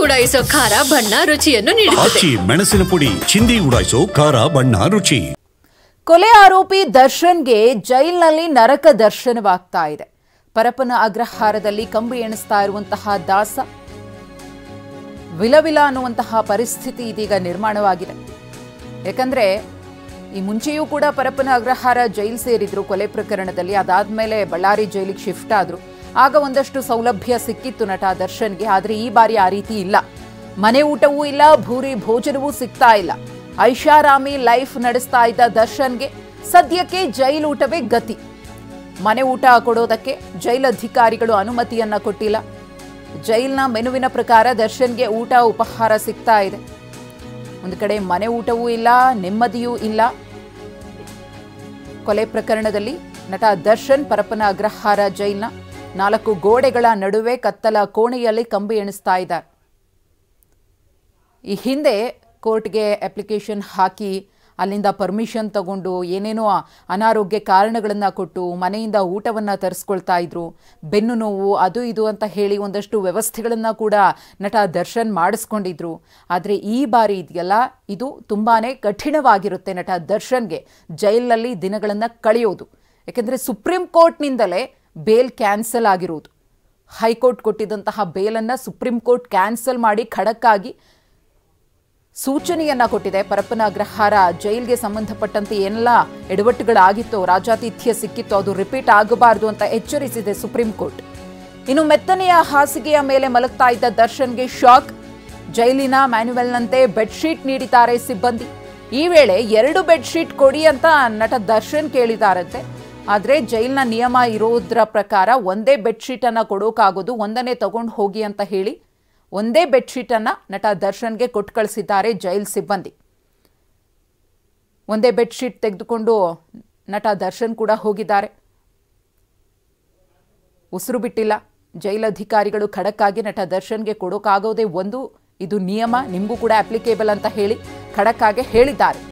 ಉಡಾಯಿಸೋ ಖಾರ ಬಣ್ಣ ರುಚಿಯನ್ನು ನೀಡುತ್ತದೆ. ಮೆಣಸಿನ ಪುಡಿ ಚಿಂದಿ ಉಡಾಯಿಸೋ ಖಾರ ಬಣ್ಣ ರುಚಿ. ಕೊಲೆ ಆರೋಪಿ ದರ್ಶನ್ಗೆ ಜೈಲಿನಲ್ಲಿ ನರಕ ದರ್ಶನವಾಗ್ತಾ ಇದೆ. ಪರಪ್ಪನ ಅಗ್ರಹಾರದಲ್ಲಿ ಕಂಬಿ ಎಣಿಸ್ತಾ ಇರುವಂತಹ ದಾಸ ವಿಲವಿಲ ಅನ್ನುವಂತಹ ಪರಿಸ್ಥಿತಿ ಇದೀಗ ನಿರ್ಮಾಣವಾಗಿದೆ. ಯಾಕಂದ್ರೆ ಈ ಮುಂಚೆಯೂ ಕೂಡ ಪರಪ್ಪನ ಅಗ್ರಹಾರ ಜೈಲು ಸೇರಿದ್ರು ಕೊಲೆ ಪ್ರಕರಣದಲ್ಲಿ. ಅದಾದ್ಮೇಲೆ ಬಳ್ಳಾರಿ ಜೈಲಿಗೆ ಶಿಫ್ಟ್ ಆದ್ರು. ಆಗ ಒಂದಷ್ಟು ಸೌಲಭ್ಯ ಸಿಕ್ಕಿತ್ತು ನಟ ದರ್ಶನ್ಗೆ. ಆದ್ರೆ ಈ ಬಾರಿ ಆ ರೀತಿ ಇಲ್ಲ. ಮನೆ ಊಟವೂ ಇಲ್ಲ, ಭೂರಿ ಭೋಜನವೂ ಸಿಗ್ತಾ ಇಲ್ಲ. ಐಷಾರಾಮಿ ಲೈಫ್ ನಡೆಸ್ತಾ ಇದ್ದ ದರ್ಶನ್ಗೆ ಸದ್ಯಕ್ಕೆ ಜೈಲು ಊಟವೇ ಗತಿ. ಮನೆ ಊಟ ಕೊಡೋದಕ್ಕೆ ಜೈಲ್ ಅಧಿಕಾರಿಗಳು ಅನುಮತಿಯನ್ನ ಕೊಟ್ಟಿಲ್ಲ. ಜೈಲ್ನ ಮೆನುವಿನ ಪ್ರಕಾರ ದರ್ಶನ್ಗೆ ಊಟ ಉಪಹಾರ ಸಿಗ್ತಾ ಇದೆ. ಒಂದು ಕಡೆ ಮನೆ ಊಟವೂ ಇಲ್ಲ, ನೆಮ್ಮದಿಯೂ ಇಲ್ಲ. ಕೊಲೆ ಪ್ರಕರಣದಲ್ಲಿ ನಟ ದರ್ಶನ್ ಪರಪ್ಪನ ಅಗ್ರಹಾರ ಜೈಲ್ನ 4 ಗೋಡೆಗಳ ನಡುವೆ ಕತ್ತಲ ಕೋಣೆಯಲ್ಲಿ ಕಂಬಿ ಎಣಿಸ್ತಾ ಇದ್ದಾರೆ. ಈ ಹಿಂದೆ ಕೋರ್ಟ್ಗೆ ಅಪ್ಲಿಕೇಶನ್ ಹಾಕಿ ಅಲ್ಲಿಂದ ಪರ್ಮಿಷನ್ ತಗೊಂಡು ಏನೇನೋ ಅನಾರೋಗ್ಯ ಕಾರಣಗಳನ್ನು ಕೊಟ್ಟು ಮನೆಯಿಂದ ಊಟವನ್ನು ತರಿಸ್ಕೊಳ್ತಾ ಇದ್ರು. ಬೆನ್ನು ನೋವು ಅದು ಇದು ಅಂತ ಹೇಳಿ ಒಂದಷ್ಟು ವ್ಯವಸ್ಥೆಗಳನ್ನು ಕೂಡ ನಟ ದರ್ಶನ್ ಮಾಡಿಸ್ಕೊಂಡಿದ್ರು. ಆದರೆ ಈ ಬಾರಿ ಇದೆಯಲ್ಲ, ಇದು ತುಂಬಾ ಕಠಿಣವಾಗಿರುತ್ತೆ ನಟ ದರ್ಶನ್ಗೆ ಜೈಲಿನಲ್ಲಿ ದಿನಗಳನ್ನು ಕಳೆಯೋದು. ಯಾಕೆಂದರೆ ಸುಪ್ರೀಂ ಕೋರ್ಟ್ನಿಂದಲೇ ಬೇಲ್ ಕ್ಯಾನ್ಸಲ್ ಆಗಿರುವುದು. ಹೈಕೋರ್ಟ್ ಕೊಟ್ಟಿದ್ದಂತಹ ಬೇಲನ್ನು ಸುಪ್ರೀಂ ಕೋರ್ಟ್ ಕ್ಯಾನ್ಸಲ್ ಮಾಡಿ ಖಡಕ್ಕಾಗಿ ಸೂಚನೆಯನ್ನ ಕೊಟ್ಟಿದೆ. ಪರಪ್ಪನ ಅಗ್ರಹಾರ ಜೈಲ್ಗೆ ಸಂಬಂಧಪಟ್ಟಂತೆ ಏನೆಲ್ಲ ಎಡವಟ್ಟುಗಳಾಗಿತ್ತೋ, ರಾಜಾತಿಥ್ಯ ಸಿಕ್ಕಿತ್ತೋ ಅದು ರಿಪೀಟ್ ಆಗಬಾರದು ಅಂತ ಎಚ್ಚರಿಸಿದೆ ಸುಪ್ರೀಂ ಕೋರ್ಟ್. ಇನ್ನು ಮೆತ್ತನೆಯ ಹಾಸಿಗೆಯ ಮೇಲೆ ಮಲಗ್ತಾ ಇದ್ದ ದರ್ಶನ್ಗೆ ಶಾಕ್. ಜೈಲಿನ ಮ್ಯಾನ್ಯುವಲ್ನಂತೆ ಬೆಡ್ಶೀಟ್ ನೀಡಿದ್ದಾರೆ ಸಿಬ್ಬಂದಿ. ಈ ವೇಳೆ 2 ಬೆಡ್ಶೀಟ್ ಕೊಡಿ ಅಂತ ನಟ ದರ್ಶನ್ ಕೇಳಿದಾರಂತೆ. ಆದರೆ ಜೈಲಿನ ನಿಯಮ ಇರೋದ್ರ ಪ್ರಕಾರ ಒಂದೇ ಬೆಡ್ಶೀಟ್ ಅನ್ನ ಕೊಡೋಕ್ಕಾಗೋದು, ಒಂದನ್ನೇ ತಗೊಂಡು ಹೋಗಿ ಅಂತ ಹೇಳಿ ಒಂದೇ ಬೆಡ್ಶೀಟ್ ಅನ್ನ ನಟ ದರ್ಶನ್ಗೆ ಕೊಟ್ಟು ಕಳಿಸಿದ್ದಾರೆ ಜೈಲ್ ಸಿಬ್ಬಂದಿ. ಒಂದೇ ಬೆಡ್ಶೀಟ್ ತೆಗೆದುಕೊಂಡು ನಟ ದರ್ಶನ್ ಕೂಡ ಹೋಗಿದ್ದಾರೆ. ಉಸಿರು ಬಿಟ್ಟಿಲ್ಲ. ಜೈಲ್ ಅಧಿಕಾರಿಗಳು ಖಡಕ್ಕಾಗಿ ನಟ ದರ್ಶನ್ಗೆ ಕೊಡೋಕ್ಕಾಗೋದೇ ಒಂದು, ಇದು ನಿಯಮ, ನಿಮಗೂ ಕೂಡ ಅಪ್ಲಿಕೇಬಲ್ ಅಂತ ಹೇಳಿ ಖಡಕ್ಕಾಗಿ ಹೇಳಿದ್ದಾರೆ.